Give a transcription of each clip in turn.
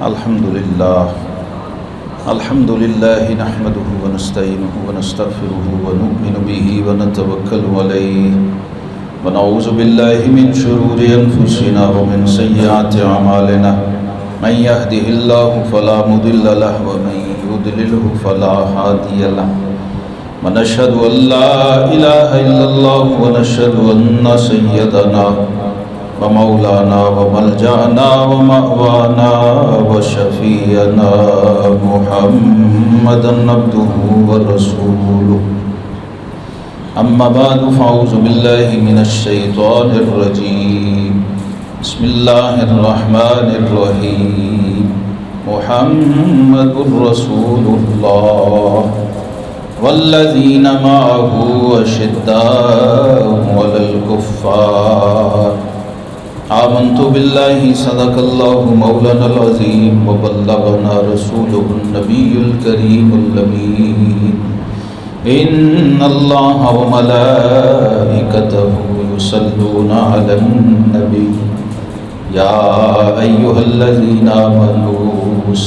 الحمد لله نحمده ونستعينه ونستغفره ونؤمن به ونتوكل عليه ونعوذ بالله من شرور أنفسنا ومن سيئات أعمالنا من يهده الله فلا مضل له ومن يضلله فلا هادي له ونشهد أن لا إله إلا الله ونشهد أن سيدنا ومولانا وملجأنا ومأوانا وشفيعنا محمدا عبده ورسوله أما بعد فأعوذ بالله من الشيطان الرجيم بسم الله الرحمن الرحيم محمد رسول الله والذين معه أشداء على الكفار آمنت بالله صدق الله مولانا العظيم وبلغنا رسوله النبي الكريم الأمين إن الله وملائكته يصلون على النبي يا أيها الذين آمنوا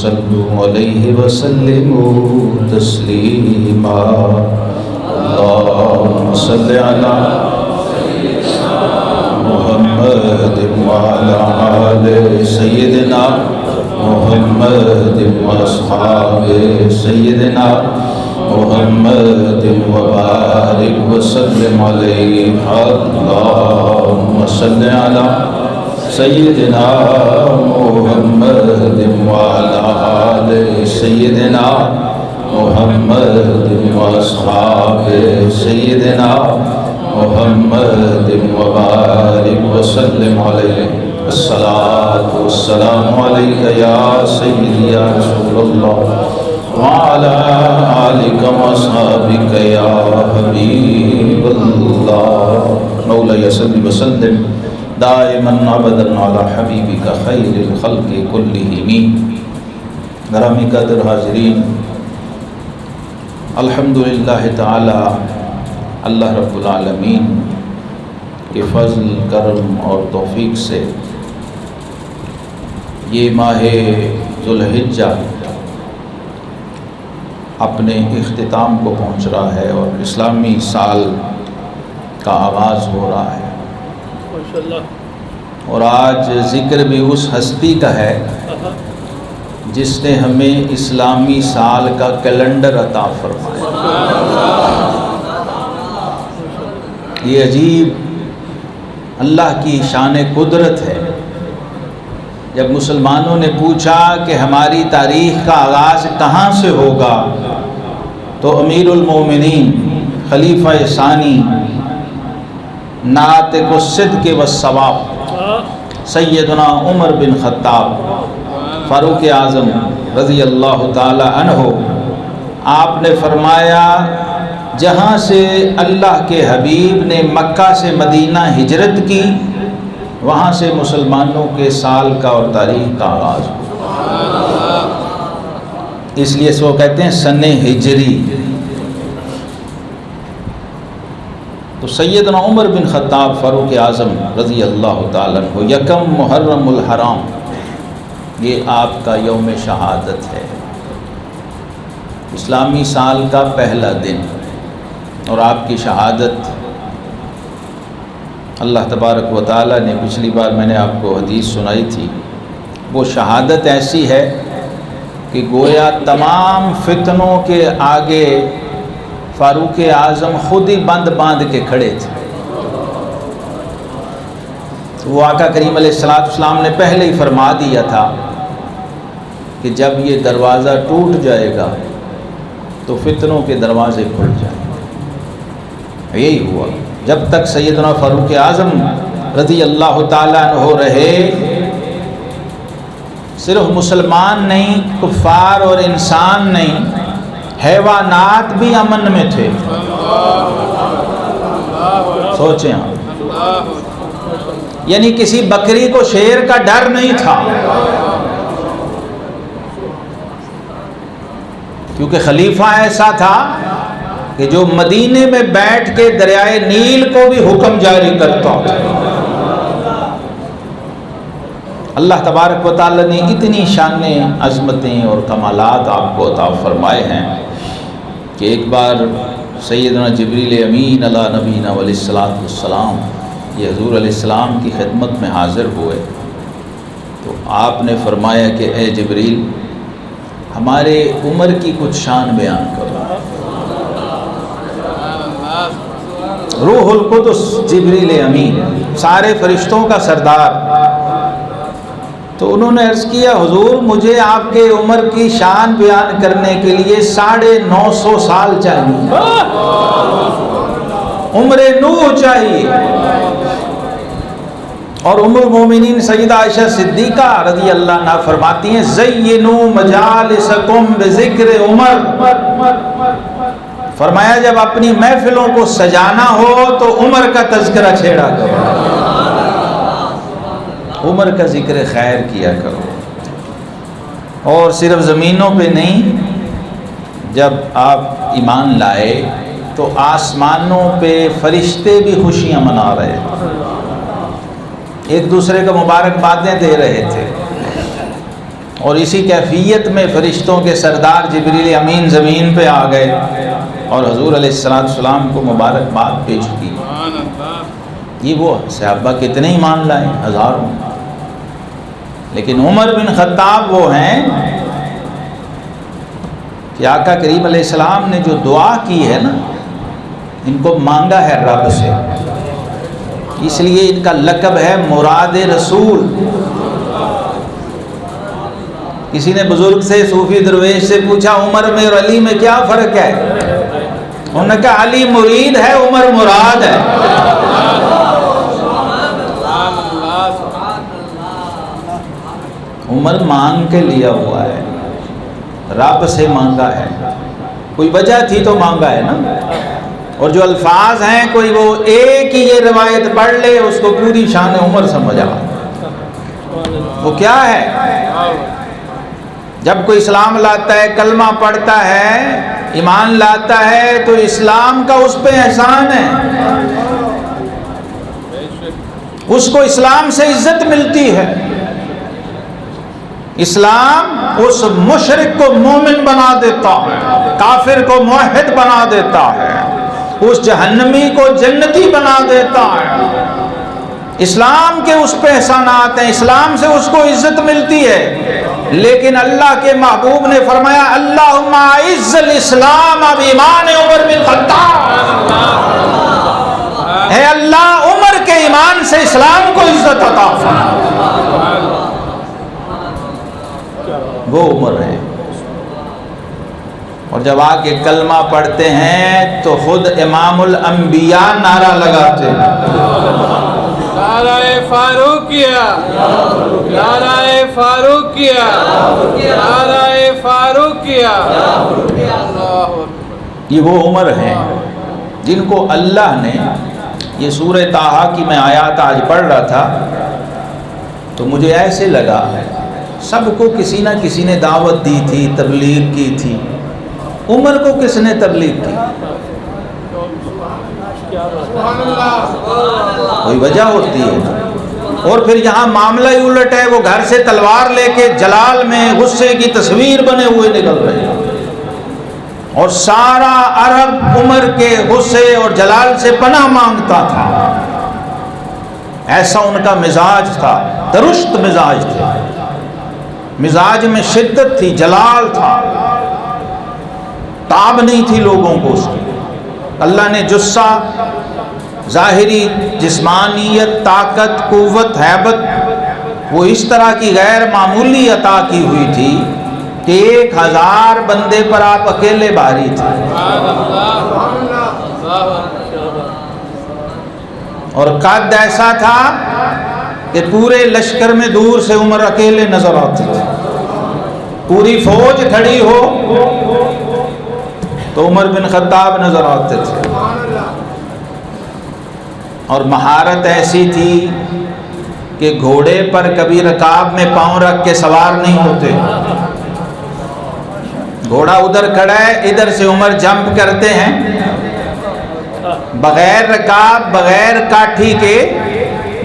صلوا عليه وسلموا تسليما اللهم صل على محمد وعلى آل سيدنا محمد وأصحاب سيدنا محمد وبارك وسلم عليه اللهم صل على سيدنا محمد وعلى آل سيدنا محمد وأصحاب سيدنا محمد وبارك وسلم عليه الصلاة والسلام عليك يا سيدي يا رسول الله وعلى آلك وأصحابك يا حبيب الله مولاي صل وسلم دائما ابدا على حبيبك خير الخلق كلهم گرامی قدر حاضرین، الحمدللہ تعالی اللہ رب العالمین کے فضل کرم اور توفیق سے یہ ماہ ذوالحجہ اپنے اختتام کو پہنچ رہا ہے اور اسلامی سال کا آغاز ہو رہا ہے، اور آج ذکر بھی اس ہستی کا ہے جس نے ہمیں اسلامی سال کا کیلنڈر عطا فرمایا۔ یہ عجیب اللہ کی شان قدرت ہے۔ جب مسلمانوں نے پوچھا کہ ہماری تاریخ کا آغاز کہاں سے ہوگا، تو امیر المومنین خلیفہ ثانی ناطق الصدق والصواب سیدنا عمر بن خطاب فاروق اعظم رضی اللہ تعالی عنہ، آپ نے فرمایا جہاں سے اللہ کے حبیب نے مکہ سے مدینہ ہجرت کی، وہاں سے مسلمانوں کے سال کا اور تاریخ کا آغاز ہوا۔ اس لیے اس کو کہتے ہیں سن ہجری۔ تو سیدنا عمر بن خطاب فاروق اعظم رضی اللہ تعالیٰ عنہ، یکم محرم الحرام، یہ آپ کا یوم شہادت ہے، اسلامی سال کا پہلا دن، اور آپ کی شہادت اللہ تبارک و تعالیٰ نے پچھلی بار میں نے آپ کو حدیث سنائی تھی، وہ شہادت ایسی ہے کہ گویا تمام فتنوں کے آگے فاروق اعظم خود ہی بند باندھ کے کھڑے تھے۔ وہ آقا کریم علیہ السلام نے پہلے ہی فرما دیا تھا کہ جب یہ دروازہ ٹوٹ جائے گا تو فتنوں کے دروازے کھل جائیں گے۔ یہی ہوا، جب تک سیدنا فاروق اعظم رضی اللہ تعالیٰ عنہ رہے، صرف مسلمان نہیں، کفار اور انسان نہیں، حیوانات بھی امن میں تھے۔ سوچیں آپ، یعنی کسی بکری کو شیر کا ڈر نہیں تھا، کیونکہ خلیفہ ایسا تھا کہ جو مدینے میں بیٹھ کے دریائے نیل کو بھی حکم جاری کرتا تھا۔ اللہ تبارک و تعالیٰ نے اتنی شانیں، عظمتیں اور کمالات آپ کو عطا فرمائے ہیں کہ ایک بار سیدنا جبریل امین علی نبینا علیہ الصلوۃ والسلام یہ حضور علیہ السلام کی خدمت میں حاضر ہوئے تو آپ نے فرمایا کہ اے جبریل ہمارے عمر کی کچھ شان بیان کرو۔ روح القدس جبریل امین سارے فرشتوں کا سردار، تو انہوں نے عرض کیا حضور مجھے آپ کے عمر کی شان بیان کرنے کے لیے 950 سال چاہیے، عمر نوح چاہیے۔ اور ام المومنین سیدہ عائشہ صدیقہ رضی اللہ عنہا فرماتی ہیں زینوا مجالسکم بذکر عمر، فرمایا جب اپنی محفلوں کو سجانا ہو تو عمر کا تذکرہ چھیڑا کرو، عمر کا ذکر خیر کیا کرو۔ اور صرف زمینوں پہ نہیں، جب آپ ایمان لائے تو آسمانوں پہ فرشتے بھی خوشیاں منا رہے تھے، ایک دوسرے کو مبارکبادیں دے رہے تھے، اور اسی کیفیت میں فرشتوں کے سردار جبریل امین زمین پہ آ گئے اور حضور علیہ السلام کو مبارکباد پیش کی۔ یہ وہ صحابہ کتنے ایمان لائے، ہزاروں، لیکن عمر بن خطاب وہ ہیں کہ آقا کریم علیہ السلام نے جو دعا کی ہے نا، ان کو مانگا ہے رب سے، اس لیے ان کا لقب ہے مراد رسول۔ کسی نے بزرگ سے، صوفی درویش سے پوچھا عمر میں اور علی میں کیا فرق ہے؟ انہوں نے کہا علی مرید ہے، عمر مراد ہے۔ عمر مانگ کے لیا ہوا ہے، رب سے مانگا ہے، کوئی وجہ تھی تو مانگا ہے نا۔ اور جو الفاظ ہیں کوئی وہ ایک ہی یہ روایت پڑھ لے اس کو پوری شان عمر سمجھ آ، وہ کیا ہے؟ جب کوئی اسلام لاتا ہے، کلمہ پڑھتا ہے، ایمان لاتا ہے تو اسلام کا اس پہ احسان ہے، اس کو اسلام سے عزت ملتی ہے۔ اسلام اس مشرک کو مومن بنا دیتا ہے، کافر کو موحد بنا دیتا ہے، اس جہنمی کو جنتی بنا دیتا ہے۔ اسلام کے اس پہ احسانات ہیں، اسلام سے اس کو عزت ملتی ہے، لیکن اللہ کے محبوب نے فرمایا اللہم اعز الاسلام بایمان عمر بن خطاب، اے اللہ عمر کے ایمان سے اسلام کو عزت عطا فرما۔ وہ عمر ہے، اور جب آ کے کلمہ پڑھتے ہیں تو خود امام الانبیاء نعرہ لگاتے ہیں، نعرہ فاروقیہ، نعرہ فاروقیہ، نعرہ فاروقیہ۔ یہ وہ عمر ہیں جن کو اللہ نے، یہ سورہ طٰہٰ کی میں آیات آج پڑھ رہا تھا تو مجھے ایسے لگا سب کو کسی نہ کسی نے دعوت دی تھی، تبلیغ کی تھی، عمر کو کس نے تبلیغ کی؟ کوئی وجہ ہوتی ہے۔ اور پھر یہاں معاملہ ہی الٹ ہے، وہ گھر سے تلوار لے کے جلال میں غصے کی تصویر بنے ہوئے نکل رہے ہیں، اور سارا عرب عمر کے غصے اور جلال سے پناہ مانگتا تھا۔ ایسا ان کا مزاج تھا، درست مزاج تھا، مزاج میں شدت تھی، جلال تھا، تاب نہیں تھی لوگوں کو اس کی۔ اللہ نے جسہ، ظاہری جسمانیت، طاقت، قوت، ہیبت وہ اس طرح کی غیر معمولی عطا کی ہوئی تھی کہ 1000 بندے پر آپ اکیلے بھاری تھے، اور قد ایسا تھا کہ پورے لشکر میں دور سے عمر اکیلے نظر آتے تھے، پوری فوج کھڑی ہو تو عمر بن خطاب نظر آتے تھے، اور مہارت ایسی تھی کہ گھوڑے پر کبھی رکاب میں پاؤں رکھ کے سوار نہیں ہوتے، گھوڑا ادھر کھڑا ہے، ادھر سے عمر جمپ کرتے ہیں، بغیر رکاب، بغیر کاٹھی کے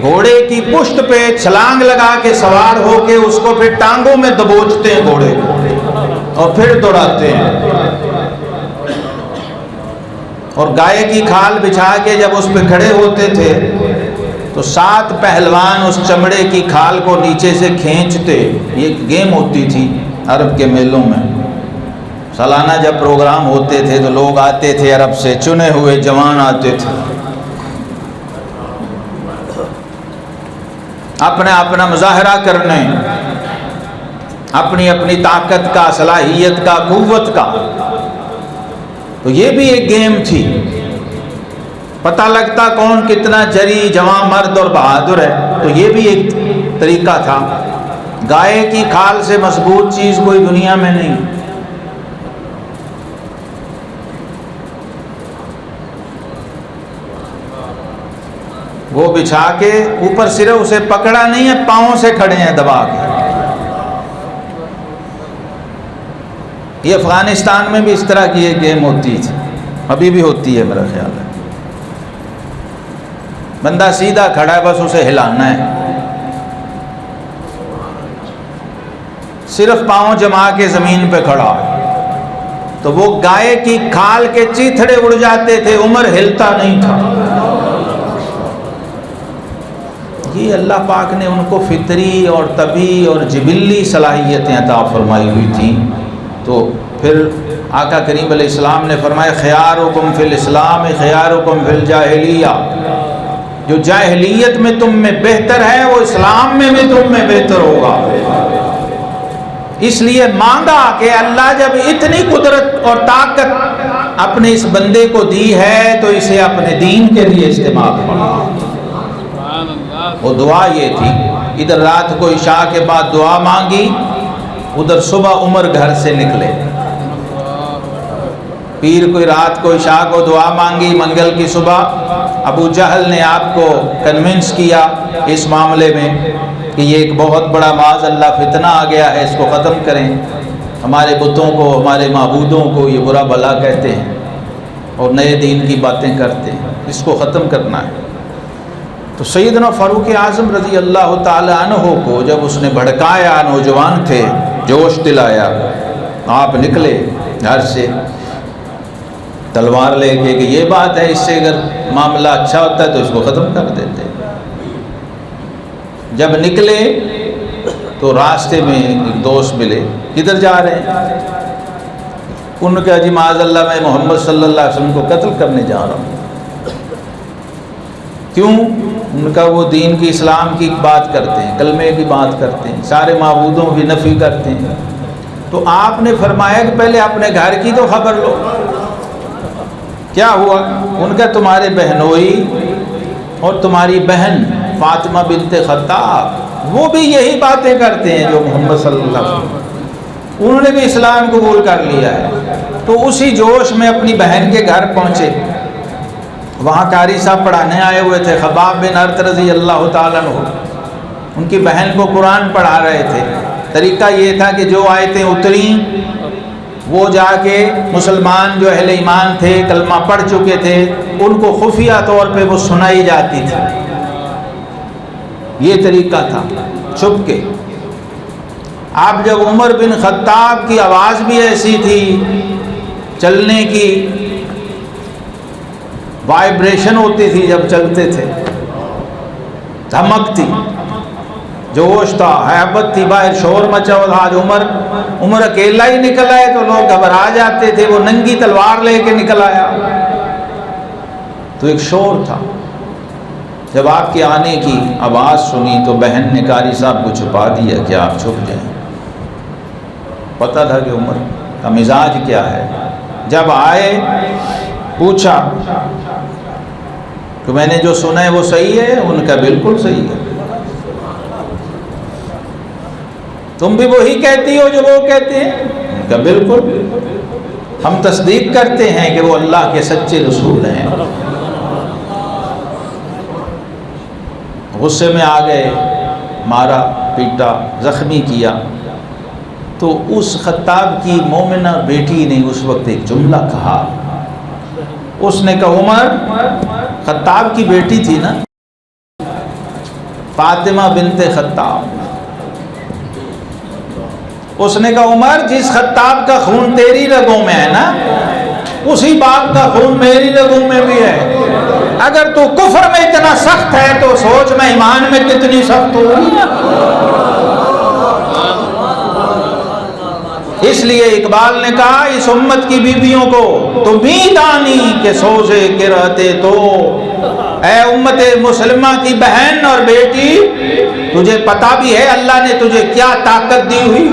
گھوڑے کی پشت پہ چھلانگ لگا کے سوار ہو کے اس کو پھر ٹانگوں میں دبوچتے ہیں گھوڑے اور پھر دوڑاتے ہیں، اور گائے کی کھال بچھا کے جب اس پہ کھڑے ہوتے تھے تو 7 پہلوان اس چمڑے کی کھال کو نیچے سے کھینچتے. یہ گیم ہوتی تھی عرب کے میلوں میں. سالانہ جب پروگرام ہوتے تھے تو لوگ آتے تھے عرب سے، چنے ہوئے جوان آتے تھے، اپنا مظاہرہ کرنے، اپنی اپنی طاقت کا، صلاحیت کا، قوت کا. تو یہ بھی ایک گیم تھی، پتہ لگتا کون کتنا جری جوان مرد اور بہادر ہے. تو یہ بھی ایک طریقہ تھا. گائے کی کھال سے مضبوط چیز کوئی دنیا میں نہیں. وہ بچھا کے اوپر صرف اسے پکڑا نہیں ہے، پاؤں سے کھڑے ہیں دبا کے. یہ افغانستان میں بھی اس طرح کی ایک گیم ہوتی تھی، ابھی بھی ہوتی ہے میرا خیال ہے. بندہ سیدھا کھڑا ہے، بس اسے ہلانا ہے، صرف پاؤں جما کے زمین پہ کھڑا ہے تو وہ گائے کی کھال کے چیتھڑے اڑ جاتے تھے، عمر ہلتا نہیں تھا. یہ اللہ پاک نے ان کو فطری اور طبعی اور جبلی صلاحیتیں عطا فرمائی ہوئی تھیں. تو پھر آقا کریم علیہ السلام نے فرمایا خیارکم فی الاسلام خیارکم فی الجاہلیہ. جو جاہلیت میں تم میں بہتر ہے وہ اسلام میں بھی تم میں بہتر ہوگا. اس لیے مانگا کہ اللہ جب اتنی قدرت اور طاقت اپنے اس بندے کو دی ہے تو اسے اپنے دین کے لیے استعمال کرنا. وہ دعا یہ تھی، ادھر رات کو عشاء کے بعد دعا مانگی، ادھر صبح عمر گھر سے نکلے. پیر کو رات کو عشاء کو دعا مانگی، منگل کی صبح ابو جہل نے آپ کو کنونس کیا اس معاملے میں کہ یہ ایک بہت بڑا معاذ اللہ فتنہ آ گیا ہے، اس کو ختم کریں. ہمارے بتوں کو، ہمارے معبودوں کو یہ برا بلا کہتے ہیں اور نئے دین کی باتیں کرتے ہیں، اس کو ختم کرنا ہے. تو سیدنا فاروق اعظم رضی اللہ تعالی عنہ کو جب اس نے بھڑکایا، نوجوان تھے، جوش دلایا، آپ نکلے گھر سے تلوار لے کے کہ یہ بات ہے، اس سے اگر معاملہ اچھا ہوتا ہے تو اس کو ختم کر دیتے. جب نکلے تو راستے میں ایک دوست ملے، کدھر جا رہے ہیں؟ انہوں نے کہا جی معاذ اللہ میں محمد صلی اللہ علیہ وسلم کو قتل کرنے جا رہا ہوں. کیوں؟ ان کا وہ دین کی، اسلام کی بات کرتے ہیں، کلمے کی بات کرتے ہیں، سارے معبودوں کی نفی کرتے ہیں. تو آپ نے فرمایا کہ پہلے اپنے گھر کی تو خبر لو، کیا ہوا؟ ان کا تمہارے بہنوئی اور تمہاری بہن فاطمہ بنت خطاب وہ بھی یہی باتیں کرتے ہیں جو محمد صلی اللہ علیہ وسلم، انہوں نے بھی اسلام قبول کر لیا ہے. تو اسی جوش میں اپنی بہن کے گھر پہنچے. وہاں قاری صاحب پڑھانے آئے ہوئے تھے، خباب بن ارت رضی اللہ تعالیٰ عنہ، ان کی بہن کو قرآن پڑھا رہے تھے. طریقہ یہ تھا کہ جو آیتیں اتریں وہ جا کے مسلمان جو اہل ایمان تھے، کلمہ پڑھ چکے تھے، ان کو خفیہ طور پہ وہ سنائی جاتی تھی. یہ طریقہ تھا چھپ کے. اب جب عمر بن خطاب کی آواز بھی ایسی تھی، چلنے کی وائبریشن ہوتی تھی جب چلتے تھے، دھمک تھی، جوش تھا، ہیبت تھی، باہر شور مچا ہوا تھا. آج عمر اکیلا ہی نکل آئے تو لوگ گھبرا جاتے تھے، وہ ننگی تلوار لے کے نکل آیا تو ایک شور تھا. جب آپ کے آنے کی آواز سنی تو بہن نے قاری صاحب کو چھپا دیا کہ آپ چھپ جائیں. پتہ تھا کہ عمر کا مزاج کیا ہے. جب آئے پوچھا کہ میں نے جو سنا ہے وہ صحیح ہے؟ ان کا بالکل صحیح ہے. تم بھی وہی کہتی ہو جو وہ کہتے ہیں؟ ان کا بالکل، ہم تصدیق کرتے ہیں کہ وہ اللہ کے سچے رسول ہیں. غصے میں آ گئے، مارا پیٹا، زخمی کیا. تو اس خطاب کی مومنہ بیٹی نے اس وقت ایک جملہ کہا. اس نے کہا عمر، خطاب کی بیٹی تھی نا، فاطمہ بنت خطاب. اس نے کہا عمر جس خطاب کا خون تیری رگوں میں ہے نا اسی باپ کا خون میری رگوں میں بھی ہے. اگر تو کفر میں اتنا سخت ہے تو سوچ میں ایمان میں کتنی سخت ہوگی. اس لیے اقبال نے کہا اس امت کی بیویوں کو تمہیں دانی کہ سوزے کے رہتے تو. اے امت مسلمہ کی بہن اور بیٹی تجھے پتا بھی ہے اللہ نے تجھے کیا طاقت دی ہوئی.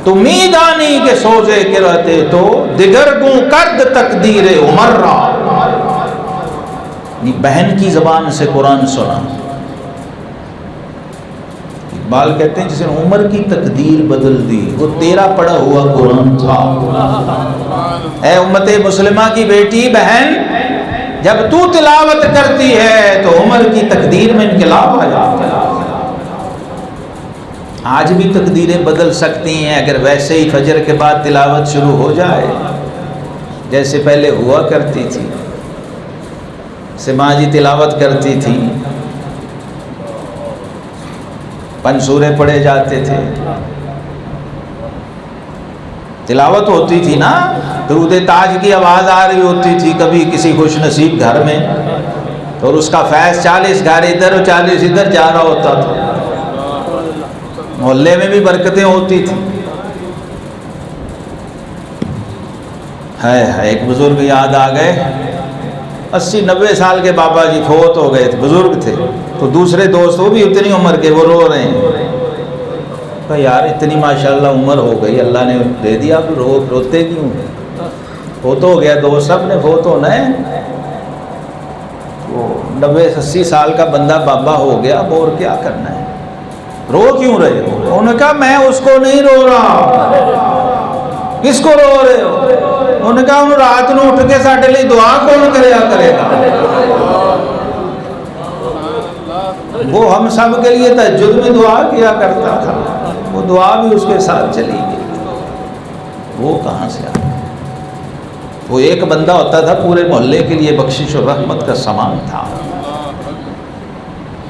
تمہیں دانی کہ سوزے کے رہتے تو دگرگوں کرد تقدیر عمر را. بہن کی زبان سے قرآن سنا. اقبال کہتے ہیں جس نے عمر کی تقدیر بدل دی وہ تیرا پڑھا ہوا قرآن تھا. اے امت مسلمہ کی بیٹی بہن جب تو تلاوت کرتی ہے تو عمر کی تقدیر میں انقلاب آ جاتا ہے. آج بھی تقدیریں بدل سکتی ہیں اگر ویسے ہی فجر کے بعد تلاوت شروع ہو جائے جیسے پہلے ہوا کرتی تھی. سما جی تلاوت کرتی تھی 5 سورے پڑھے جاتے تھے تلاوت ہوتی تھی نا. درود تاج کی آواز آ رہی ہوتی تھی کبھی کسی خوش نصیب گھر میں اور اس کا فیض 40 گھر ادھر اور 40 ادھر جا رہا ہوتا تھا. محلے میں بھی برکتیں ہوتی تھی. ایک بزرگ یاد آ گئے 80-90 سال کے بابا جی فوت ہو گئے تھے بزرگ تھے. تو دوسرے دوست وہ بھی اتنی عمر کے وہ رو رہے ہیں کہ یار اتنی ماشاءاللہ عمر ہو گئی اللہ نے دے دیا آپ روتے کیوں. فوت ہو گیا دوست سب نے فوت ہونا ہے. وہ 90-80 سال کا بندہ بابا ہو گیا اب اور کیا کرنا ہے رو کیوں رہے ہو. انہوں نے کہا میں اس کو نہیں رو رہا. کس کو رو رہے ہو. انہوں نے کہا انہوں رات نو اٹھ کے ساڈے لیے دعا کون کرے گا. وہ ہم سب کے لیے تہجد میں دعا کیا کرتا تھا. وہ دعا بھی اس کے ساتھ چلی گئی. وہ کہاں سے آیا. وہ ایک بندہ ہوتا تھا پورے محلے کے لیے بخشش اور رحمت کا سامان تھا.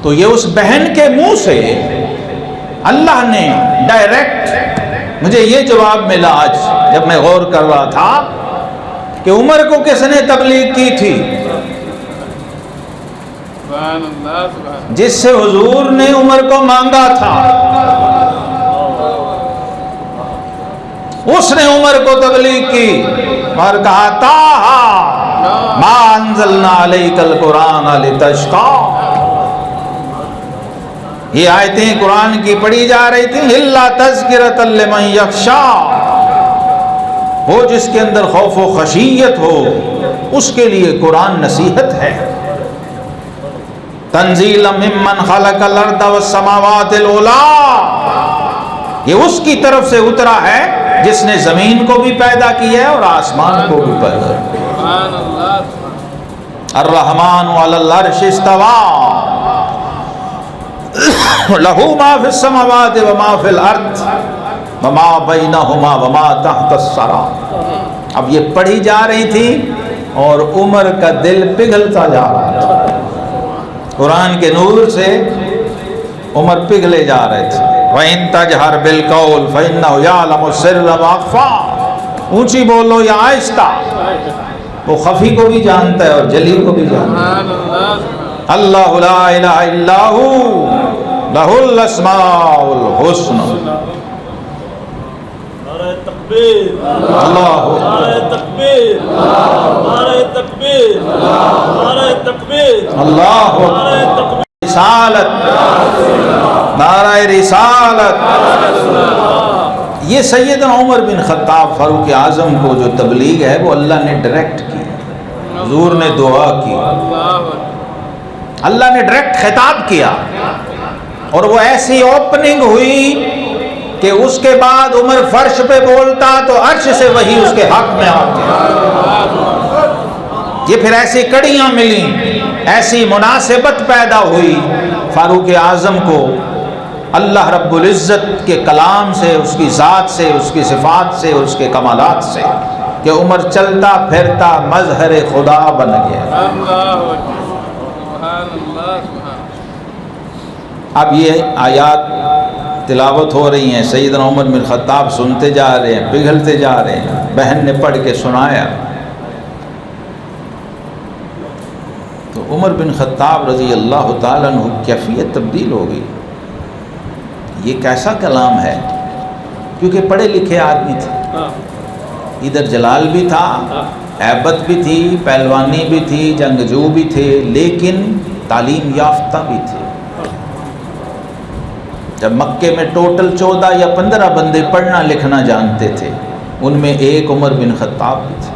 تو یہ اس بہن کے منہ سے اللہ نے ڈائریکٹ مجھے یہ جواب ملا آج جب میں غور کر رہا تھا کہ عمر کو کس نے تبلیغ کی تھی. جس سے حضور نے عمر کو مانگا تھا اس نے عمر کو تبلیغ کی اور کہا تاہا ما انزلنا علیک القرآن لتشقی. یہ آیتیں قرآن کی پڑھی جا رہی تھیں الا تذکرۃ لمن یخشی. وہ جس کے اندر خوف و خشیت ہو اس کے لیے قرآن نصیحت ہے. تنزیلا ممن خلق الارض والسماوات العلی. یہ اس کی طرف سے اترا ہے جس نے زمین کو بھی پیدا کیا ہے اور آسمان کو بھی پیدا کیا. الرحمن علی العرش استوى لہ ما فی السماوات وما فی الارض وما بینہما وما تحت الثری. اب یہ پڑھی جا رہی تھی اور عمر کا دل پگھلتا جا رہا تھا. قرآن کے نور سے عمر پگھلے جا رہے تھے. وَإِن تَجْهَرْ بِالْقَوْلِ فَإِنَّهُ يَعْلَمُ السِّرَّ وَأَخْفَى. اونچی بولو یا آہستہ وہ خفی کو بھی جانتا ہے اور جلی کو بھی جانتا ہے. اللہ لا الہ الا ہو لہ الاسماء الحسنى. اللہ اللہ رسالت نعرہ رسالت. یہ سیدنا عمر بن خطاب فاروق اعظم کو جو تبلیغ ہے وہ اللہ نے ڈائریکٹ کی. حضور نے دعا کی اللہ نے ڈائریکٹ خطاب کیا اور وہ ایسی اوپننگ ہوئی کہ اس کے بعد عمر فرش پہ بولتا تو عرش سے وہی اس کے حق میں آتی. یہ پھر ایسی کڑیاں ملیں ایسی مناسبت پیدا ہوئی فاروق اعظم کو اللہ رب العزت کے کلام سے اس کی ذات سے اس کی صفات سے اس کے کمالات سے کہ عمر چلتا پھرتا مظہر خدا بن گیا. اب یہ آیات تلاوت ہو رہی ہیں، سیدنا عمر بن خطاب سنتے جا رہے ہیں، پگھلتے جا رہے ہیں، بہن نے پڑھ کے سنایا تو عمر بن خطاب رضی اللہ تعالیٰ عنہ کیفیت تبدیل ہو گئی. یہ کیسا کلام ہے، کیونکہ پڑھے لکھے آدمی تھے، ادھر جلال بھی تھا، ہیبت بھی تھی، پہلوانی بھی تھی، جنگجو بھی تھے، لیکن تعلیم یافتہ بھی تھے. جب مکے میں ٹوٹل 14 یا 15 بندے پڑھنا لکھنا جانتے تھے، ان میں ایک عمر بن خطاب بھی تھے.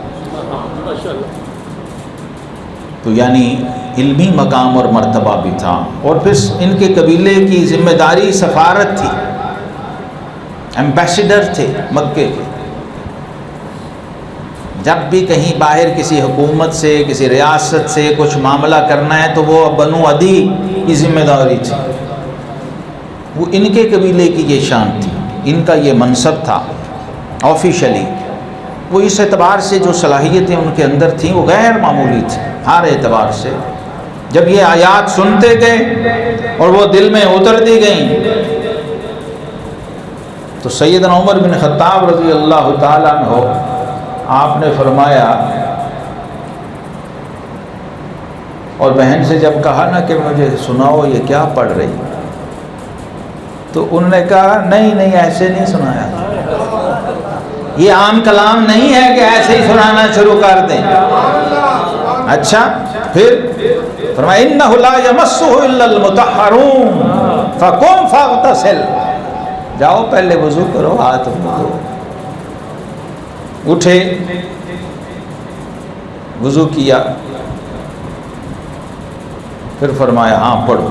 تو یعنی علمی مقام اور مرتبہ بھی تھا. اور پھر ان کے قبیلے کی ذمہ داری سفارت تھی، ایمبیسیڈر تھے مکے کے. جب بھی کہیں باہر کسی حکومت سے، کسی ریاست سے کچھ معاملہ کرنا ہے تو وہ بنو عدی کی ذمہ داری تھی. وہ ان کے قبیلے کی یہ شان تھی، ان کا یہ منصب تھا آفیشلی. وہ اس اعتبار سے جو صلاحیتیں ان کے اندر تھیں وہ غیر معمولی تھیں ہر اعتبار سے. جب یہ آیات سنتے گئے اور وہ دل میں اتر دی گئیں تو سیدنا عمر بن خطاب رضی اللہ تعالیٰ عنہ آپ نے فرمایا، اور بہن سے جب کہا نا کہ مجھے سناؤ یہ کیا پڑھ رہی، تو انہوں نے کہا نہیں ایسے نہیں سنایا، یہ عام کلام نہیں ہے کہ ایسے ہی سنانا شروع کر دیں. اچھا پھر فرمایا انہ لا یمسہ الا المطہرون فقم فاغتسل، جاؤ پہلے وضو کرو، ہاتھ دھو. اٹھے، وضو کیا، پھر فرمایا ہاں پڑھو.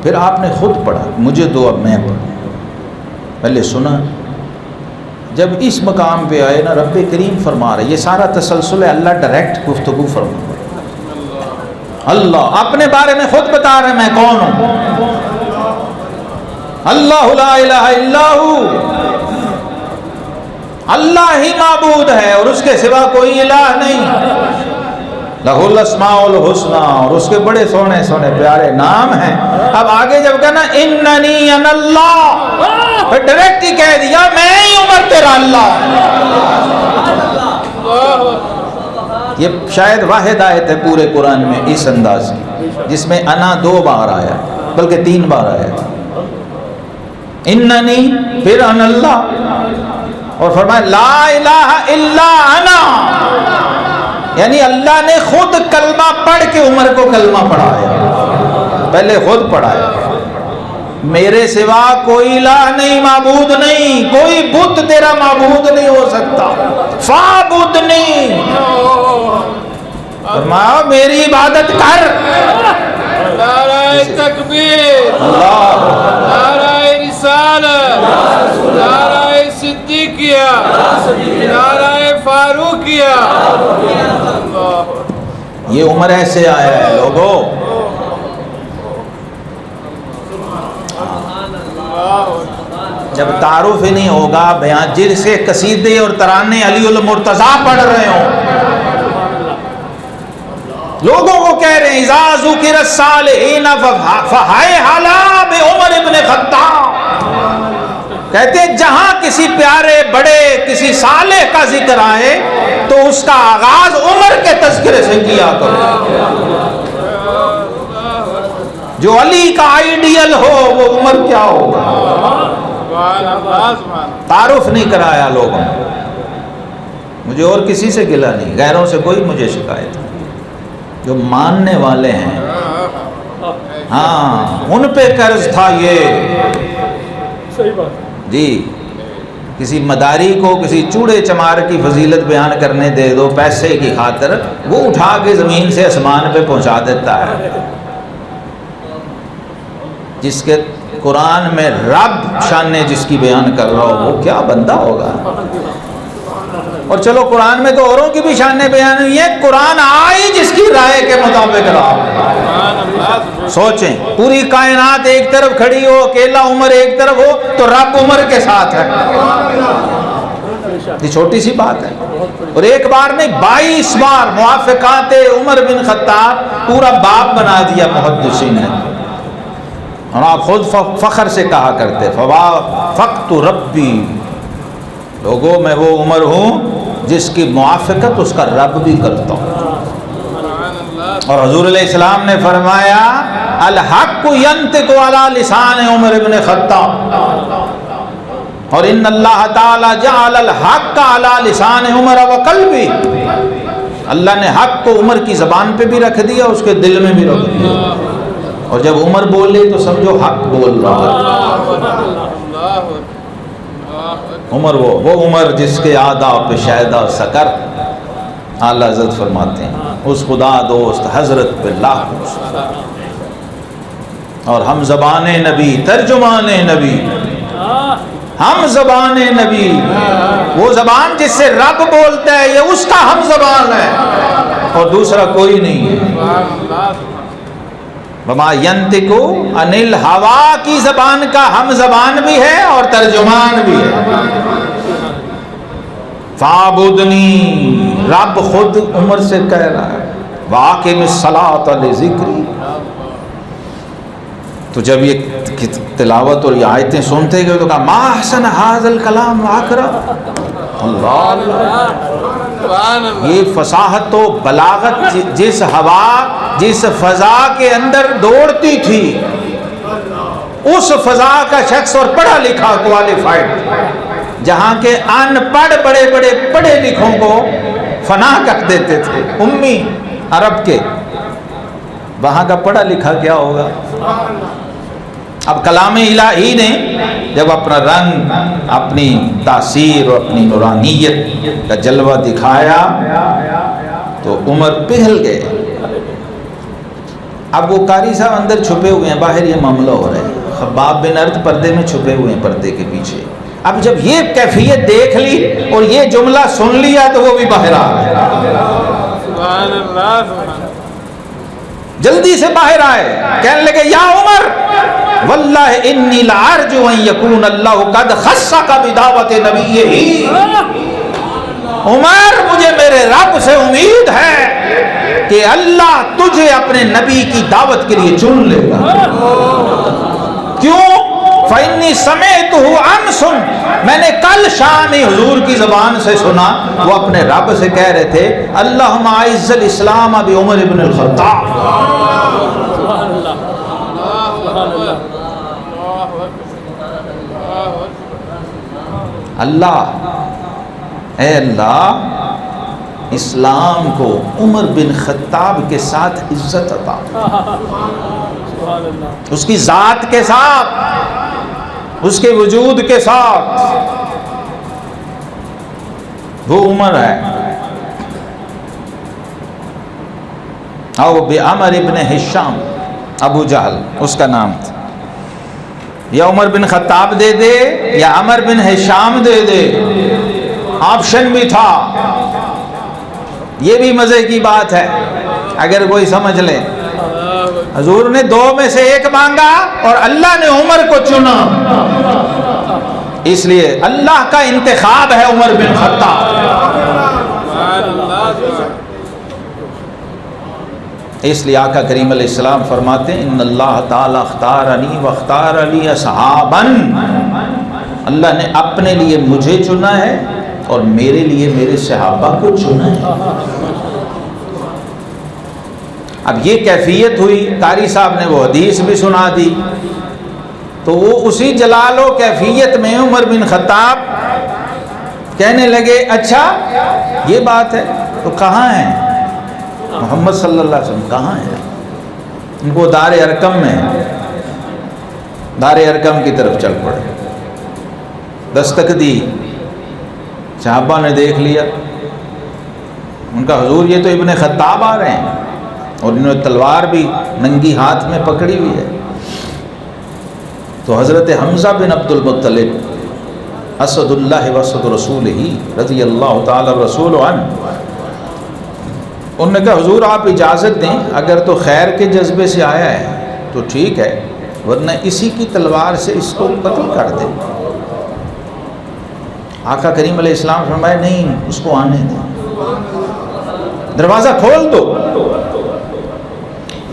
پھر آپ نے خود پڑھا، مجھے دو اب میں پڑھوں. پہلے سنا، جب اس مقام پہ آئے نا رب کریم فرما رہے، یہ سارا تسلسل ہے، اللہ ڈائریکٹ گفتگو فرما رہے. اللہ اپنے بارے میں خود بتا رہے میں کون ہوں. اللہ لا الہ الا ہو، اللہ ہی معبود ہے اور اس کے سوا کوئی الہ نہیں. لہ الاسماء الحسنی، اور اس کے بڑے سونے سونے پیارے نام ہیں. اب آگے جب کہنا اننی انا اللہ، پھر ڈائریکٹ ہی کہہ دیا میں ہی عمر تیرا اللہ. یہ شاید واحد آیت ہے پورے قرآن میں اس انداز کی جس میں انا 2 بار آیا، بلکہ 3 بار آیا. اننی، پھر انا اللہ، اور فرمایا لا الہ الا انا، یعنی اللہ نے خود کلمہ پڑھ کے عمر کو کلمہ پڑھایا. پہلے خود پڑھایا، میرے سوا کوئی الہ نہیں، معبود نہیں، کوئی بت تیرا معبود نہیں ہو سکتا. فاعبدنی، فرمایا میری عبادت کر. نعرہ تکبیر، نعرہ رسالت، نعرہ صدیقیہ، نعرہ فاروقیہ. یہ عمر ایسے آیا ہے لوگوں. جب تعارف ہی نہیں ہوگا، بیان جن سے قصیدے اور ترانے علی المرتضیٰ پڑھ رہے ہوں، لوگوں کو کہہ رہے ہیں اذا ذکر الصالحین فہائے حالا بعمر ابن خطاب. کہتے ہیں جہاں کسی پیارے بڑے کسی صالح کا ذکر آئے تو اس کا آغاز عمر کے تذکرے سے کیا کرو. جو علی کا آئیڈیل ہو وہ عمر کیا ہوگا. تعارف نہیں کرایا لوگوں نے. مجھے اور کسی سے گلا نہیں، غیروں سے کوئی مجھے شکایت نہیں. جو ماننے والے ہیں ہاں ان پہ قرض تھا یہ. جی کسی مداری کو کسی چوڑے چمار کی فضیلت بیان کرنے دے دو پیسے کی خاطر، وہ اٹھا کے زمین سے آسمان پہ پہنچا دیتا ہے. جس کے قرآن میں رب شان جس کی بیان کر رہا ہو وہ کیا بندہ ہوگا. اور چلو قرآن میں تو اوروں کی بھی شانیں بیان ہوئی ہیں، قرآن آئی جس کی رائے کے مطابق رہا. سوچیں پوری کائنات ایک طرف کھڑی ہو، اکیلا عمر ایک طرف ہو تو رب عمر کے ساتھ ہے. یہ چھوٹی سی بات ہے. اور ایک بار نہیں 22 بار موافقات عمر بن خطاب پورا باب بنا دیا محدثین نے. اور آپ خود فخر سے کہا کرتے فوافقت ربی، لوگوں میں وہ عمر ہوں جس کی موافقت اس کا رب بھی کرتا ہوں۔ اور حضور علیہ السلام نے فرمایا الحق ینطق علی لسان عمر بن خطاب، اور ان اللہ تعالی جعل الحق علی لسان عمر وقلبی، اللہ نے حق کو عمر کی زبان پہ بھی رکھ دیا، اس کے دل میں بھی رکھ دیا، اور جب عمر بولے تو سمجھو حق بول رہا ہے۔ عمر وہ عمر جس کے آداب پہ شہدہ سکر، اعلیٰ حضرت فرماتے ہیں اس خدا دوست حضرت پہ لاکھ، اور ہم زبان نبی ترجمان نبی، ہم زبان نبی، وہ زبان جس سے رب بولتا ہے یہ اس کا ہم زبان ہے اور دوسرا کوئی نہیں ہے۔ وما ینطق عن الہوا کی زبان کا ہم زبان بھی ہے اور ترجمان بھی ہے۔ فَاعْبُدْنِي، رب خود عمر سے کہہ رہا ہے وَأَقِمِ الصَّلَاةَ لِذِكْرِي۔ تو جب یہ تلاوت اور یہ آیتیں سنتے گئے تو کہا ما احسن ھذا الکلام واکرم، اللہ یہ فصاحت و بلاغت جس ہوا جس فضا کے اندر دوڑتی تھی، اس فضا کا شخص اور پڑھا لکھا کوالیفائڈ، جہاں کے ان پڑھ بڑے بڑے پڑھے لکھوں کو فنا کر دیتے تھے، امی عرب کے، وہاں کا پڑھا لکھا کیا ہوگا؟ اب کلام الہی نے جب اپنا رنگ، اپنی تاثیر اور اپنی نورانیت کا جلوہ دکھایا تو عمر پگھل گئے۔ اب وہ قاری صاحب اندر چھپے ہوئے ہیں، باہر یہ معاملہ ہو رہا ہے، خباب بن ارد پردے میں چھپے ہوئے ہیں، پردے کے پیچھے۔ اب جب یہ کیفیت دیکھ لی اور یہ جملہ سن لیا تو وہ بھی باہر آ گئے، سبحان اللہ، جلدی سے باہر آئے، کہنے لگے یا عمر واللہ انی لارجو ان یکون اللہ قد خصک بدعوت نبیہ، عمر مجھے میرے رب سے امید ہے کہ اللہ تجھے اپنے نبی کی دعوت کے لیے چن لے گا۔ کیوں؟ فإنی سمعتہ امس، میں نے کل شام حضور کی زبان سے سنا، وہ اپنے رب سے کہہ رہے تھے اللہم اعز الاسلام بعمر بن الخطاب۔ اللہ، اے اللہ اسلام کو عمر بن خطاب کے ساتھ عزت عطا، اس کی ذات کے ساتھ، اس کے وجود کے ساتھ، وہ عمر ہے۔ او بعمر بن ہشام، ابو جہل اس کا نام تھا، یا عمر بن خطاب دے دے یا عمر بن ہشام دے دے، آپشن بھی تھا۔ یہ بھی مزے کی بات ہے اگر کوئی سمجھ لے، حضور نے دو میں سے ایک مانگا اور اللہ نے عمر کو چنا، اس لیے اللہ کا انتخاب ہے عمر بن خطاب۔ اس لیے آقا کریم علیہ السلام فرماتے ہیں ان اللہ تعالی اختارنی واختار لی اصحابا، اللہ نے اپنے لیے مجھے چنا ہے اور میرے لیے میرے صحابہ کو چنا ہے۔ اب یہ کیفیت ہوئی، قاری صاحب نے وہ حدیث بھی سنا دی، تو وہ اسی جلال و کیفیت میں عمر بن خطاب کہنے لگے اچھا یہ بات ہے تو کہاں ہے محمد صلی اللہ علیہ وسلم، کہاں ہے؟ ان کو دار ارقم میں، دار ارقم کی طرف چل پڑے، دستک دی، صحابہ نے دیکھ لیا، ان کا حضور یہ تو ابن خطاب آ رہے ہیں، اور انہوں نے تلوار بھی ننگی ہاتھ میں پکڑی ہوئی ہے۔ تو حضرت حمزہ بن عبد المطلب اسد اللہ واسد رسول ہی رضی اللہ تعالی رسول عنہ، انہوں نے کہا حضور آپ اجازت دیں، اگر تو خیر کے جذبے سے آیا ہے تو ٹھیک ہے، ورنہ اسی کی تلوار سے اس کو قتل کر دیں۔ آقا کریم علیہ السلام فرمائے نہیں، اس کو آنے دیں، دروازہ کھول دو۔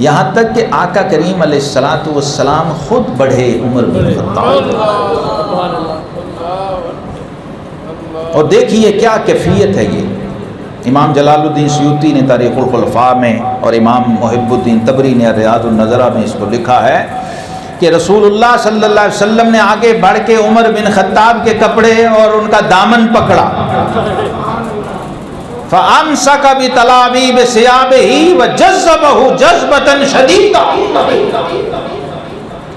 یہاں تک کہ آقا کریم علیہ الصلوۃ والسلام خود بڑھے عمر بن خطاب. اور دیکھیے کیا کیفیت ہے یہ. امام جلال الدین سیوطی نے تاریخ الخلفاء میں اور امام محب الدین طبری نے ریاض النظرہ میں اس کو لکھا ہے کہ رسول اللہ صلی اللہ علیہ وسلم نے آگے بڑھ کے عمر بن خطاب کے کپڑے اور ان کا دامن پکڑا. فَأَمْسَكَ بِتَلَابِيبِ ثِيَابِهِ وَجَذَّبَهُ جَذْبَةً شَدِيدًا.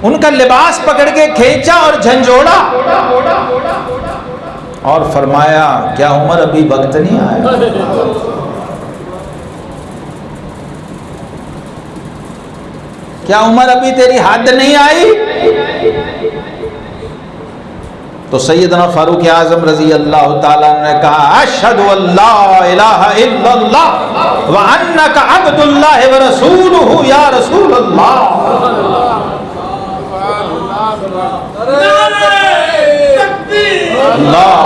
ان کا لباس پکڑ کے کھینچا اور جھنجھوڑا اور فرمایا کیا عمر ابھی وقت نہیں آیا؟ کیا عمر ابھی تیری حد نہیں آئی؟ تو سیدنا فاروق اعظم رضی اللہ تعالیٰ نے کہا اشہد ان لا الہ الا اللہ وانک عبد اللہ ورسولہ یا رسول اللہ. اللہ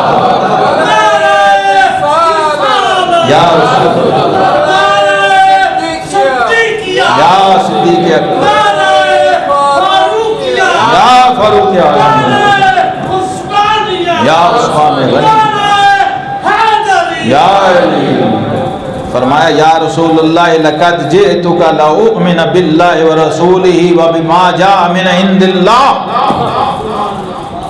یا رسول اللہ یا صدیق اکبر یا فاروق اعظم یا عثمان غنی یا علی. فرمایا یا رسول اللہ لقد جئتک لأؤمن باللہ ورسولہ وبما جاء من عند اللہ.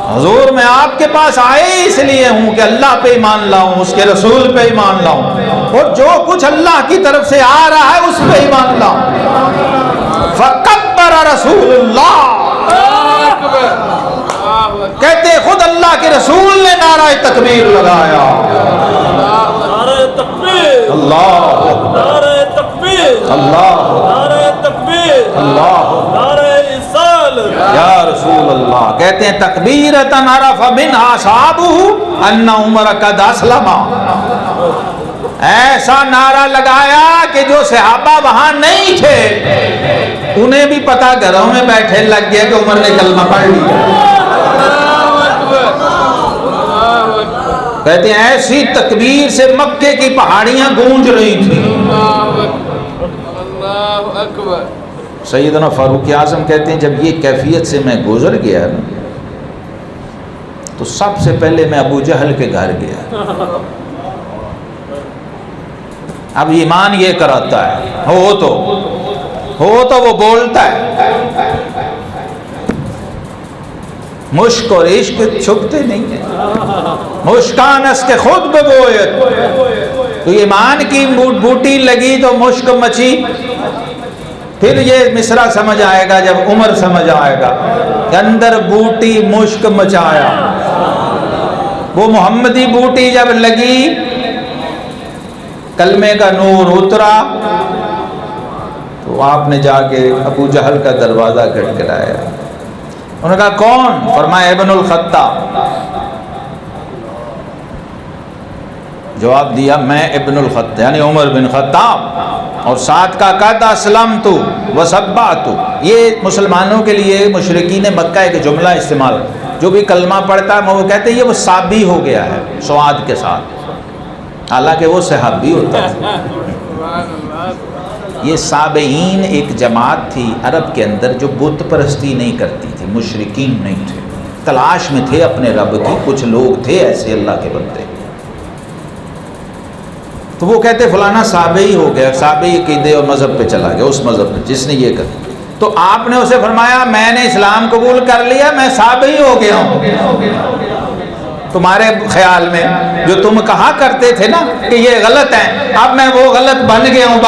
حضور میں آپ کے پاس آئے اس لیے ہوں کہ اللہ پہ ایمان لاؤں, اس کے رسول پہ ایمان لاؤں, اور جو کچھ اللہ کی طرف سے آ رہا ہے اس پہ ایمان لاؤں. فکبر رسول اللہ, کہتے خود اللہ کے رسول نے نعرہ تکبیر لگایا. نعرہ تکبیر, اللہ نعرہ تکبیر, اللہ نعرہ تکبیر, اللہ نعرہ رسال. یا رسول اللہ. کہتے ہیں تکبیرۃ عرف منہا اصحابہ ان عمر قد اسلم. ایسا نعرہ لگایا کہ جو صحابہ وہاں نہیں تھے انہیں بھی پتا گھروں میں بیٹھے لگ گیا کہ عمر نے کلمہ پڑھ لیا. کہتے ہیں ایسی تکبیر سے مکے کی پہاڑیاں گونج رہی تھیں. اللہ اکبر. سیدنا فاروق اعظم کہتے ہیں جب یہ کیفیت سے میں گزر گیا تو سب سے پہلے میں ابو جہل کے گھر گیا. اب ایمان یہ کراتا ہے ہو تو وہ بولتا ہے. مشک اور عشق چھپتے نہیں ہیں. مشکان اس کے خود ببویت. تو ایمان کی بوٹی لگی تو مشک مچی. پھر یہ مصرع سمجھ آئے گا جب عمر سمجھ آئے گا کہ اندر بوٹی مشک مچایا. وہ محمدی بوٹی جب لگی کلمے کا نور اترا تو آپ نے جا کے ابو جہل کا دروازہ کھٹکھٹایا. انہوں نے کہا کون؟ فرمایا ابن الخطاب. جواب دیا میں ابن الخطاب یعنی عمر بن خطاب, اور ساتھ کا قد اسلمت وصبعت. یہ مسلمانوں کے لیے مشرکین مکہ ایک جملہ استعمال, جو بھی کلمہ پڑھتا ہے وہ کہتے ہیں یہ وہ صابی ہو گیا ہے سواد کے ساتھ, حالانکہ وہ صحابی ہوتا ہے. یہ صابئین ایک جماعت تھی عرب کے اندر جو بت پرستی نہیں کرتی تھی, مشرکین نہیں تھے, تلاش میں تھے اپنے رب کی. کچھ لوگ تھے ایسے اللہ کے بندے, تو وہ کہتے فلانا صابئی ہو گیا, صابئی عقیدے اور مذہب پہ چلا گیا, اس مذہب پہ جس نے یہ کر. تو آپ نے اسے فرمایا میں نے اسلام قبول کر لیا, میں صابئی ہو گیا ہوں. تمہارے خیال میں جو تم کہا کرتے تھے نا کہ یہ غلط ہے, اب میں وہ غلط بن گیا ہوں.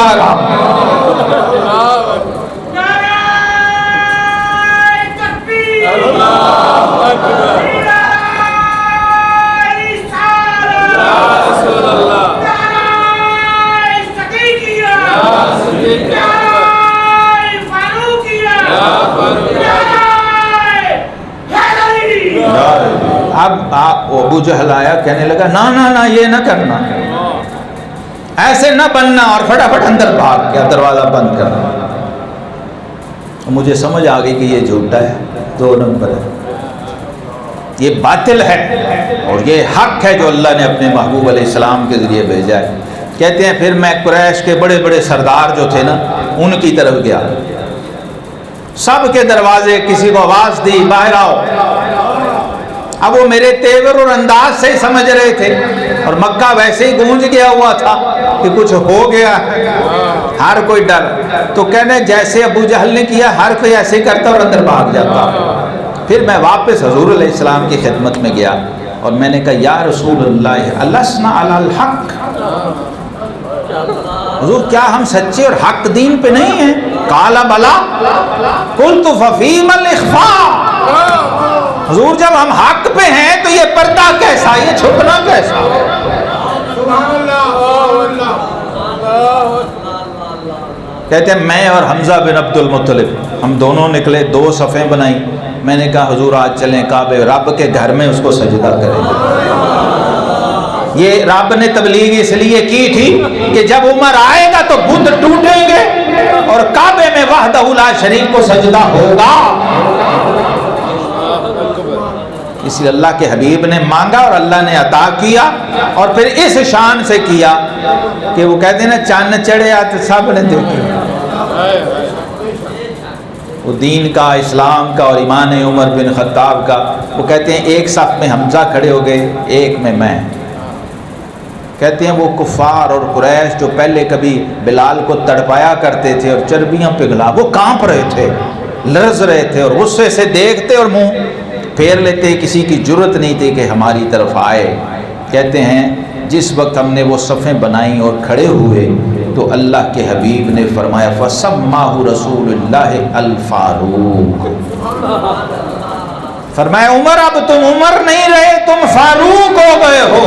اب ابو جہل آیا, کہنے لگا نا یہ نہ کرنا, ایسے نہ بننا, اور فٹافٹ اندر بھاگ گیا, دروازہ بند کرنا. مجھے سمجھ آ گئی کہ یہ جھوٹا ہے, 2 نمبر ہے, یہ باطل ہے, اور یہ حق ہے جو اللہ نے اپنے محبوب علیہ السلام کے ذریعے بھیجا ہے. کہتے ہیں پھر میں قریش کے بڑے بڑے سردار جو تھے نا ان کی طرف گیا. سب کے دروازے، کسی کو آواز دی باہر آؤ۔ اب وہ میرے تیور اور انداز سے سمجھ رہے تھے، اور مکہ ویسے ہی گونج گیا ہوا تھا کہ کچھ ہو گیا، ہر کوئی ڈر۔ تو کہنے جیسے ابو جہل نے کیا، ہر کوئی ایسے ہی کرتا اور اندر بھاگ جاتا۔ پھر میں واپس حضور علیہ السلام کی خدمت میں گیا اور میں نے کہا یا رسول اللہ السنا علی الحق، حضور کیا ہم سچے اور حق دین پہ نہیں ہیں؟ قال بلا قلت ففیم الاخفاء، حضور جب ہم حق پہ ہیں تو یہ پردہ کیسا، یہ چھپنا کیسا؟ کہتے ہیں میں اور حمزہ بن عبد المطلب ہم دونوں نکلے، 2 صفیں بنائی۔ میں نے کہا حضور آج چلیں کعبے، رب کے گھر میں اس کو سجدہ کریں گے۔ یہ رب نے تبلیغ اس لیے کی تھی کہ جب عمر آئے گا تو بت ٹوٹیں گے اور کعبے میں وحدہ لا شریک کو سجدہ ہوگا۔ اس لیے اللہ کے حبیب نے مانگا اور اللہ نے عطا کیا، اور پھر اس شان سے کیا کہ وہ کہتے ہیں نا چاند چڑھیا تو سب نے دیکھا۔ وہ دین کا، اسلام کا اور ایمان عمر بن خطاب کا، وہ کہتے ہیں ایک صف میں حمزہ کھڑے ہو گئے، ایک میں۔ کہتے ہیں وہ کفار اور قریش جو پہلے کبھی بلال کو تڑپایا کرتے تھے اور چربیاں پگھلا، وہ کانپ رہے تھے، لرز رہے تھے اور غصے سے دیکھتے اور منہ پھیر لیتے، کسی کی جرت نہیں تھی کہ ہماری طرف آئے۔ کہتے ہیں جس وقت ہم نے وہ صفیں بنائیں اور کھڑے ہوئے تو اللہ کے حبیب نے فرمایا فَسَمَّاهُ رسول اللہ الفاروق، فرمایا عمر اب تم عمر نہیں رہے، تم فاروق ہو گئے ہو۔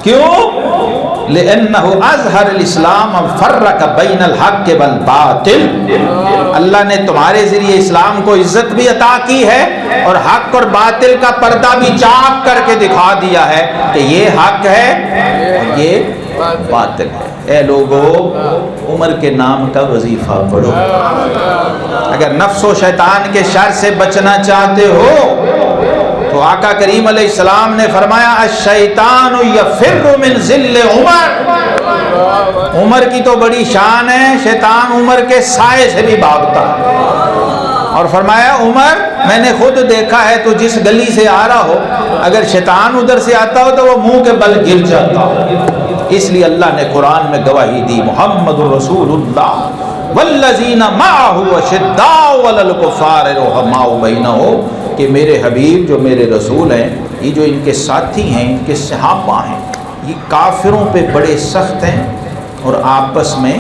کیوں؟ لِأَنَّهُ أَظْهَرَ الْإِسْلَامَ فَرَّقَ بَيْنَ الْحَقِّ وَالْبَاطِلِ، اللہ نے تمہارے ذریعے اسلام کو عزت بھی عطا کی ہے اور حق اور باطل کا پردہ بھی چاک کر کے دکھا دیا ہے کہ یہ حق ہے اور یہ باطل ہے۔ اے لوگو عمر کے نام کا وظیفہ پڑھو، اگر نفس و شیطان کے شر سے بچنا چاہتے ہو تو آقا کریم علیہ السلام نے فرمایا الشیطان یفر من ذل عمر، عمر کی تو بڑی شان ہے، شیطان عمر کے سائے سے بھی بھاگتا۔ اور فرمایا عمر میں نے خود دیکھا ہے تو جس گلی سے آ رہا ہو اگر شیطان ادھر سے آتا ہو تو وہ منہ کے بل گر جاتا ہو۔ اس لیے اللہ نے قرآن میں گواہی دی محمد رسول اللہ والذین معہ اشداء علی الکفار رحماء بینہم، کہ میرے حبیب جو میرے رسول ہیں، یہ جو ان کے ساتھی ہیں، ان کے صحابہ ہیں، یہ کافروں پہ بڑے سخت ہیں اور آپس میں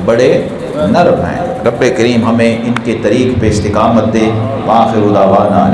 بڑے نرم ہیں۔ رب کریم ہمیں ان کے طریق پہ استقامت دے۔ وآخر دعوانا